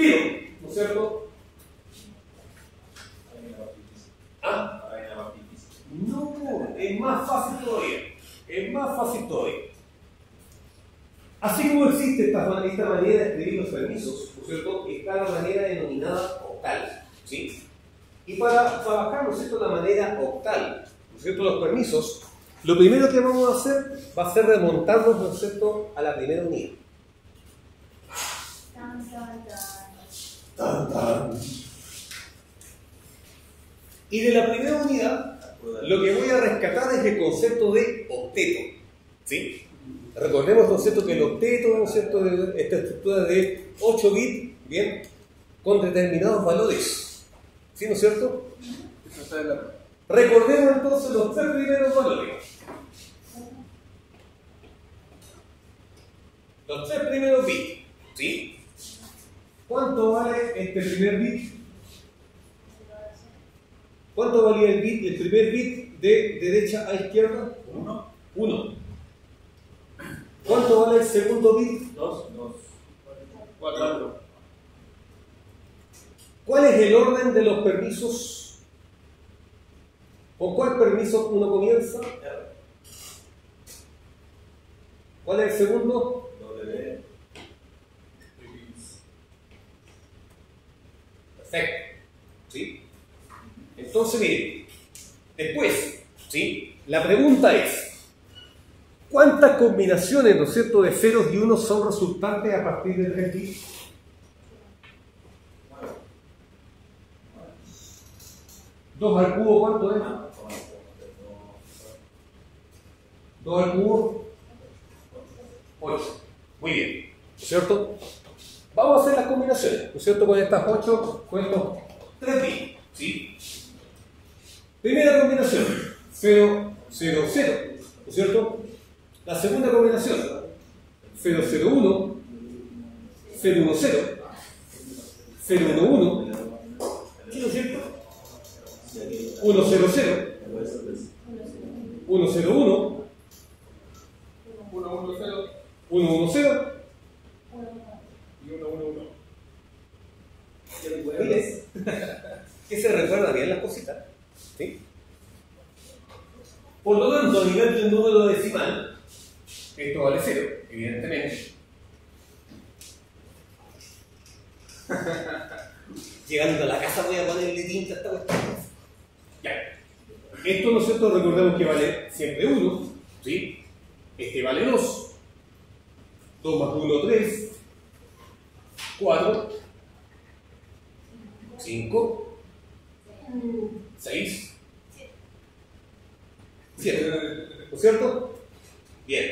Pero, ¿no es cierto? ¿Ah? No, es más fácil todavía. Es más fácil todavía. Así como existe esta manera de escribir los permisos, ¿no es cierto? Está la manera denominada octal, ¿sí? Y para trabajar, ¿no es cierto?, la manera octal, ¿no es cierto?, los permisos, lo primero que vamos a hacer va a ser remontarnos, ¿no es cierto?, a la primera unidad. Y de la primera unidad, lo que voy a rescatar es el concepto de octeto, ¿sí? Recordemos, ¿no es cierto?, que el octeto, ¿no es cierto?, de esta estructura de 8 bits, ¿bien?, con determinados valores, ¿sí, no es cierto? Recordemos entonces los 3 primeros valores. Los 3 primeros bits, ¿sí? ¿Cuánto vale este primer bit? ¿Cuánto valía el primer bit de derecha a izquierda? 1. ¿Cuánto vale el segundo bit? 2. 4. ¿Cuál es el orden de los permisos? ¿Con cuál permiso uno comienza? ¿Cuál es el segundo? Perfecto. ¿Sí? Entonces, miren, después, ¿sí?, la pregunta es, ¿cuántas combinaciones, ¿no es cierto?, de ceros y unos son resultantes a partir de 3 bits? ¿2 al cubo cuánto es? 2 al cubo 8. Muy bien, ¿no es cierto? Vamos a hacer las combinaciones, ¿no es cierto?, con estas 8, con estos 3 bits, ¿sí? Primera combinación, 0, 0, 0, ¿no es cierto? La segunda combinación, 0, 0, 1, 0, 1, 0, 0, 1, 1, ¿sí, no es cierto? 1, 0, 0, 1, 0, 1, 1, 1, 0. 1, 1, 0, Y 1, 1, 1. ¿Miles? ¿Qué se recuerda bien las cositas? ¿Sí? Por lo tanto, a nivel del número decimal, esto vale 0, evidentemente. Llegando a la casa voy a ponerle tinta a esta cuestión. Ya. Esto, ¿no es cierto?, recordemos que vale siempre 1, ¿sí? Este vale 2. 2 más 1, 3. 4. 5. 6. 7. ¿No es cierto? Bien.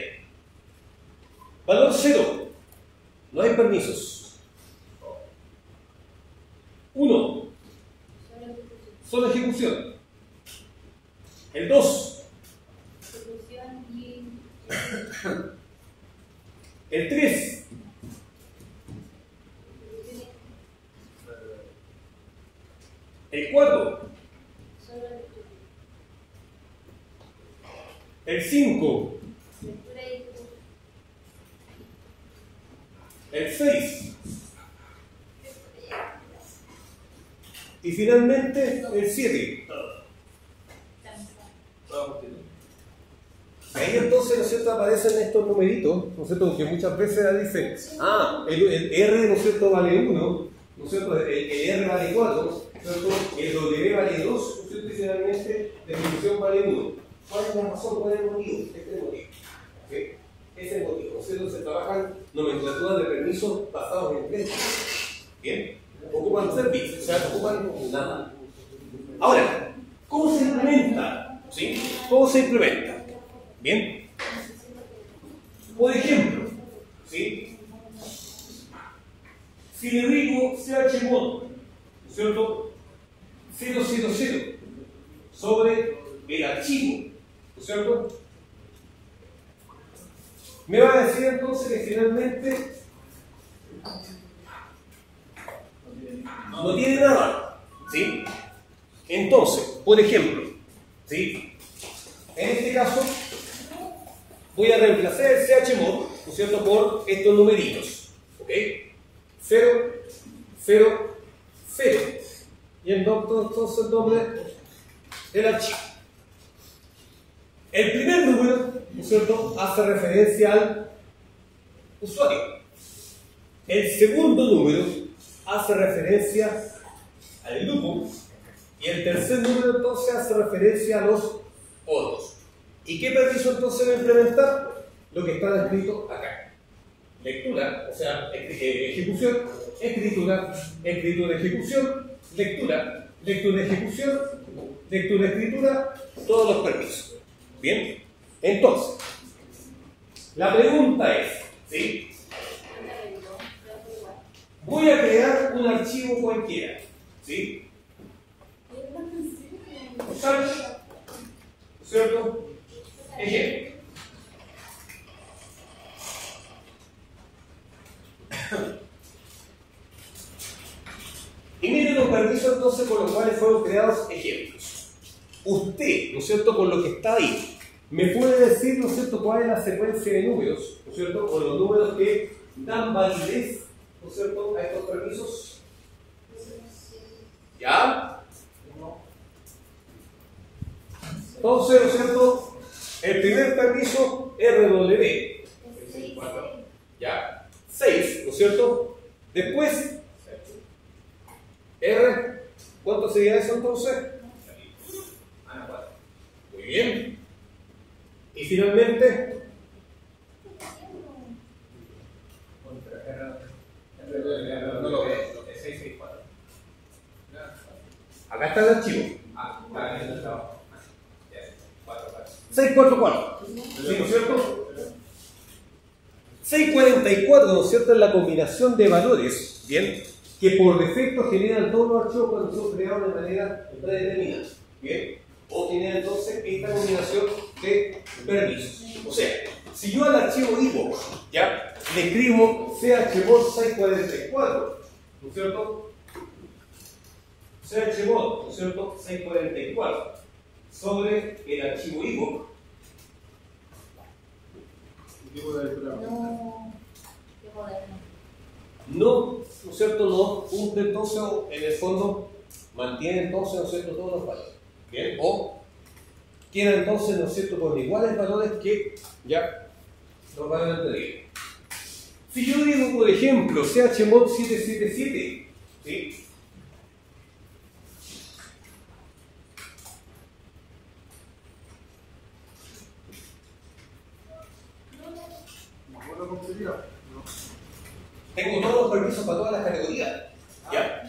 Valor 0. No hay permisos. 1. Solo ejecución. El 2. El 3. El 4. El 5. El 6. Y finalmente el 7. Ahí entonces, ¿no es cierto?, aparecen estos numeritos, ¿no es cierto?, que muchas veces dice, el R, ¿no es cierto?, vale 1, ¿no es cierto?, el R vale 4, ¿no es cierto?, el W vale 2, ¿no es cierto?, y finalmente la ejecución vale 1. ¿Cuál es la razón? ¿Cuál es el motivo? Este es el motivo. ¿Okay? Ese es el motivo, ¿no es cierto?, se trabajan nomenclaturas de permisos basados en letras. ¿Bien? Ocupan 3 bits, o sea, ocupan nada. Ahora, ¿cómo se implementa? ¿Sí? ¿Cómo se implementa? Bien. Por ejemplo, ¿sí?, si le digo chmod, ¿no es cierto?, 000 sobre el archivo, ¿no es cierto?, me va a decir entonces que finalmente no tiene nada, ¿sí? Entonces, por ejemplo, ¿sí?, en este caso voy a reemplazar el chmod, ¿no es cierto?, por estos numeritos, ¿ok? 0, 0, 0. Y entonces el nombre del archivo. El primer número, ¿no es cierto?, hace referencia al usuario. El segundo número hace referencia al grupo. Y el tercer número entonces hace referencia a los otros. ¿Y qué permiso entonces va a implementar? Lo que está escrito acá. Lectura, o sea, ejecución, escritura, escritura, ejecución, lectura, lectura, ejecución, lectura, escritura, todos los permisos. Bien, entonces, la pregunta es, ¿sí? Voy a crear un archivo cualquiera, ¿sí? ¿Sabes? ¿Cierto? Ejemplo. Y miren los permisos entonces con los cuales fueron creados ejemplos. Usted, ¿no es cierto?, con lo que está ahí, me puede decir, ¿no es cierto?, cuál es la secuencia de números, ¿no es cierto?, o los números que dan validez, ¿no es cierto?, a estos permisos. ¿Ya? Entonces, ¿no es cierto?, el primer permiso, RW. ¿Ya? 6, ¿no es cierto? Después, R, ¿cuánto sería eso entonces? 4. Muy bien. Y finalmente, no lo veo. 664. Acá está el archivo. 644. ¿Sí, no es cierto? 644, ¿no es cierto?, es la combinación de valores, ¿bien?, que por defecto generan todos los archivos cuando son creados de manera predeterminada, ¿bien? O generan entonces esta combinación de permisos. O sea, si yo al archivo ibook, ¿ya?, le escribo chmod 644, ¿no es cierto? chmod, ¿no es cierto?, 644 sobre el archivo ibook. No, ¿no es cierto?, no cumple entonces, en el fondo, mantiene entonces, ¿no es cierto?, todos los valores. ¿Bien? O queda entonces, ¿no es cierto?, con iguales valores que ya los valores anteriores. Si yo digo, por ejemplo, chmod 777, ¿sí?, tengo todos los permisos para todas las categorías. ¿Ya?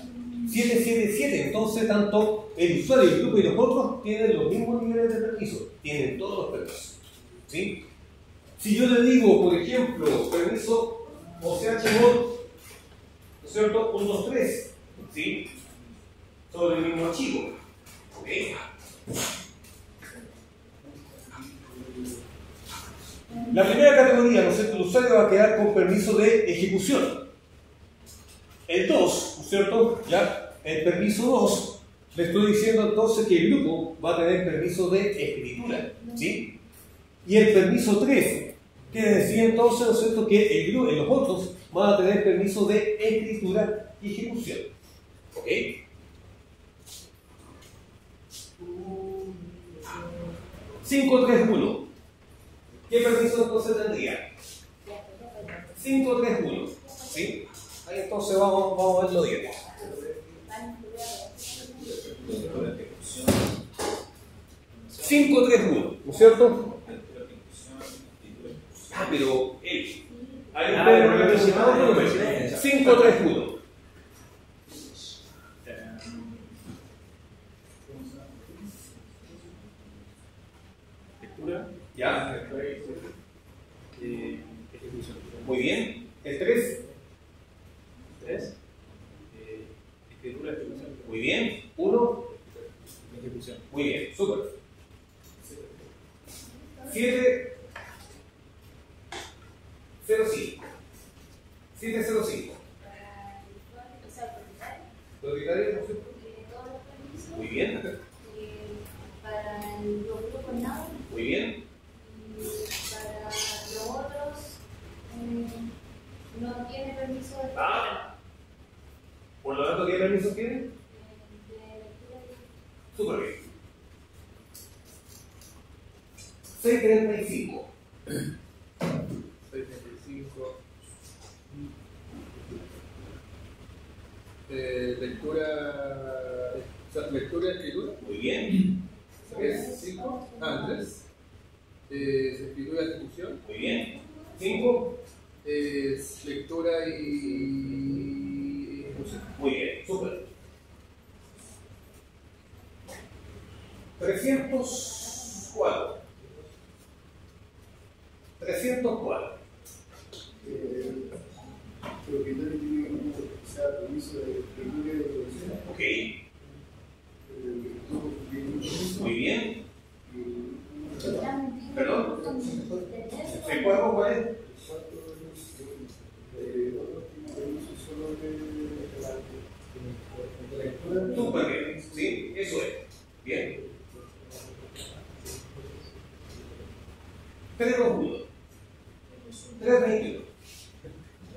777, entonces tanto el usuario, el grupo y los otros tienen los mismos niveles de permiso, tienen todos los permisos. ¿Sí? Si yo le digo, por ejemplo, permiso o chmod, ¿no es cierto?, 123, ¿sí?, sobre el mismo archivo. ¿Ok? La primera categoría, ¿no es cierto?, el usuario va a quedar con permiso de ejecución. El 2, ¿no es cierto?, ya, el permiso 2, le estoy diciendo entonces que el grupo va a tener permiso de escritura, ¿sí? Y el permiso 3, quiere decir entonces, ¿no es cierto?, que el grupo, los otros van a tener permiso de escritura y ejecución. ¿Ok? (531) ¿Qué permiso entonces tendría? 531, ¿sí? Ahí entonces vamos a verlo bien. 531, ¿no es cierto? Ah, pero él. Hay un número representado por número. 531. Lectura. Ya. Muy bien. El 3. 3. Escritura, ejecución. Muy bien. 1. Ejecución. Muy bien. Súper. 7. 05. 705. ¿Propietario? ¿No es cierto? Muy bien. Para los grupos NAO. Muy bien. Para los otros no tiene permiso de... permisos tiene? de lectura y Súper bien. 635. 635. Lectura. Lectura y escritura. Muy bien. Es 5. 3. Escritura y ejecución. Muy bien. 5. Es lectura y ejecución. Muy bien. Súper. 304. 304. Pero que también tiene como, o sea, permiso de lectura y de producción. Ok. Muy bien. Perdón. ¿Se puede cuál es? Otros tienen permiso solo de lectura. Súper bien. Sí, eso es. Bien. 321. 321.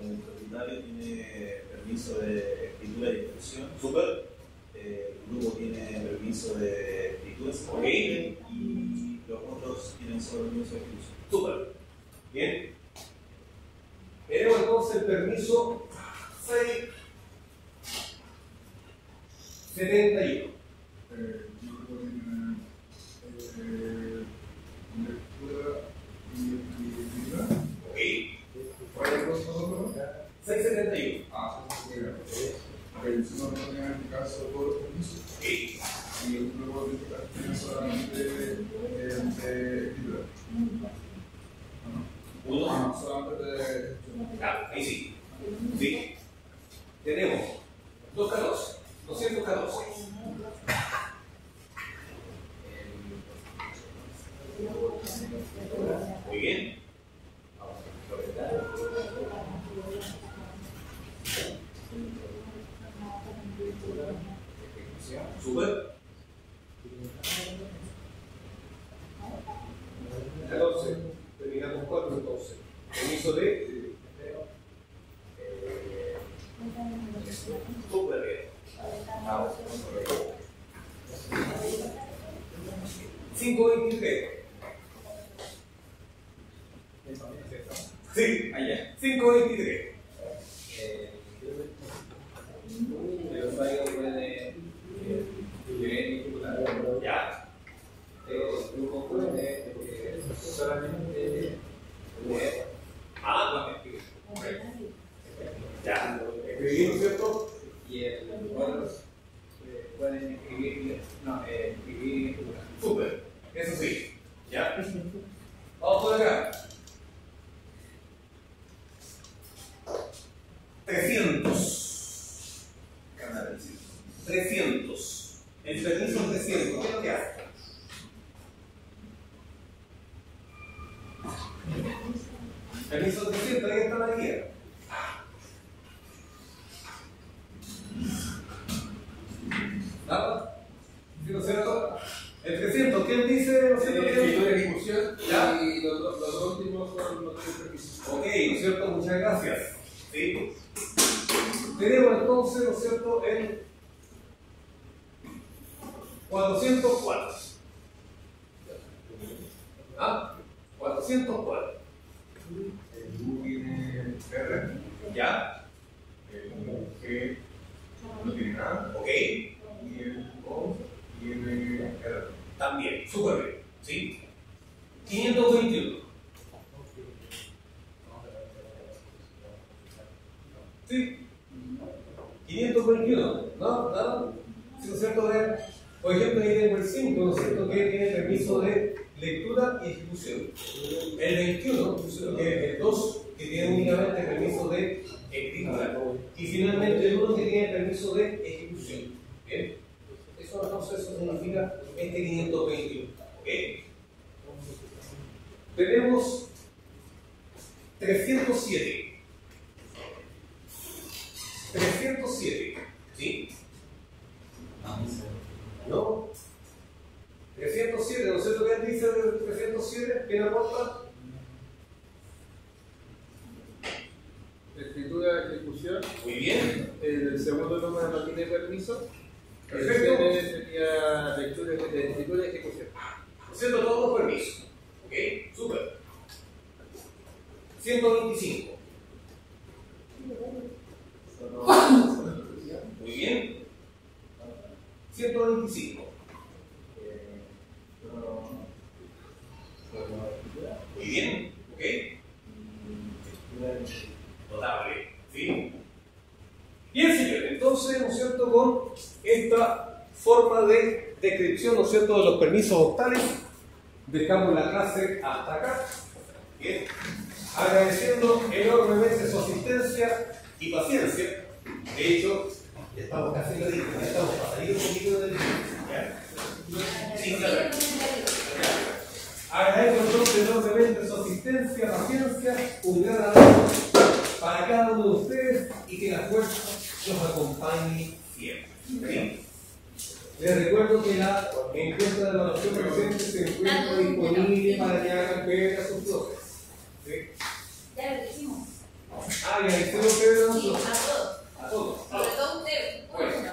El propietario tiene permiso de escritura y expresión. Súper. El grupo tiene permiso de escritura Ok. y los otros tienen solo permiso de ejecución. Súper. Bien. Tenemos entonces el permiso 671. Yo creo que tiene lectura y escritura. Ok. ¿Cuál es el otro? 671. Si no tenía en este caso todos los permisos. Ok. Y el grupo tiene solamente escritura. Uno. Solamente de. Ah, ahí sí. Sí. Tenemos 214. 214. Muy bien. Súper. 14. Terminamos 4 entonces. Permiso de. Súper bien. 523. Sí, allá. 523. El usuario puede leer y ejecutar. Ya. El grupo puede solamente leer. Ah, escribir. ya. Escribir, ¿no es cierto? Y el otros pueden escribir, escribir y ejecutar. Súper. Eso sí. Ya. Vamos por acá. 300. 300. El permiso 300. ¿Qué es lo que hace? Permiso 300, ahí está la guía. ¿Nada? ¿No es cierto? El 300, ¿quién dice? ¿No es cierto? Escritura y ejecución. Ya. Y los últimos son los tres permisos. Ok, ¿no es cierto? Muchas gracias. ¿Sí? Tenemos entonces, ¿no es cierto?, el 404. ¿Ah? 404. El U tiene R. ¿Ya? El G no tiene nada. Ok. Y el O tiene R. También. Súper bien. ¿Sí? 521. Sí. 521. ¿No? ¿Nada? ¿Sí, no es cierto? Por ejemplo, ahí tengo el 5, ¿no es cierto? Que tiene permiso de lectura y ejecución. El 21, ¿no es cierto? Que es el 2, que tiene únicamente permiso de escritura. Y finalmente el 1 que tiene permiso de ejecución. ¿Bien? Eso entonces eso significa este 521. ¿Ok? Tenemos 307. 307. ¿Sí? ¿No? 307, ¿no es cierto? ¿Qué dice el 307? ¿Quién aporta? Escritura, ejecución. Muy bien. El segundo toma no tiene permiso. El Perfecto. CD sería lectura de escritura y ejecución. Haciendo todos los permisos. ¿Ok? Súper. 125. Muy bien. 125. Muy bien. ¿Ok? Notable. ¿Sí? Bien, señores. Entonces, ¿no es cierto? Con esta forma de descripción, ¿no es cierto?, de los permisos octales, dejamos la clase hasta acá. Bien. Agradeciendo enormemente su asistencia y paciencia. De hecho, ya estamos casi en la lista, ya estamos para salir un poquito de la lista. Sí, claro. Agradezco entonces enormemente su asistencia, paciencia, un gran abrazo para cada uno de ustedes y que la fuerza los acompañe siempre. ¿Sí? Les recuerdo que la encuesta de evaluación presente se encuentra disponible para que hagan ver a sus profes. ¿Sí? Ya lo hicimos. Ah, ya hicieron ustedes a Sí, nosotros. a todos. A todos. Sobre todo ustedes. Bueno.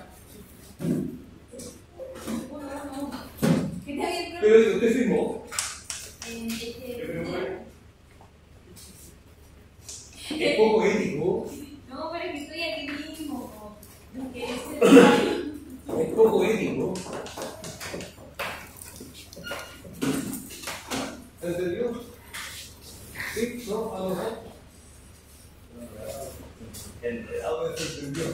Uno. ¿Qué está bien, profe? Pero usted firmó. Es poco ético. No, pero es que estoy aquí mismo. No quiero ser. Es poco ético. ¿Entendió? ¿Sí? ¿No? ¿Algo más? Enredado. Ahora se entendió.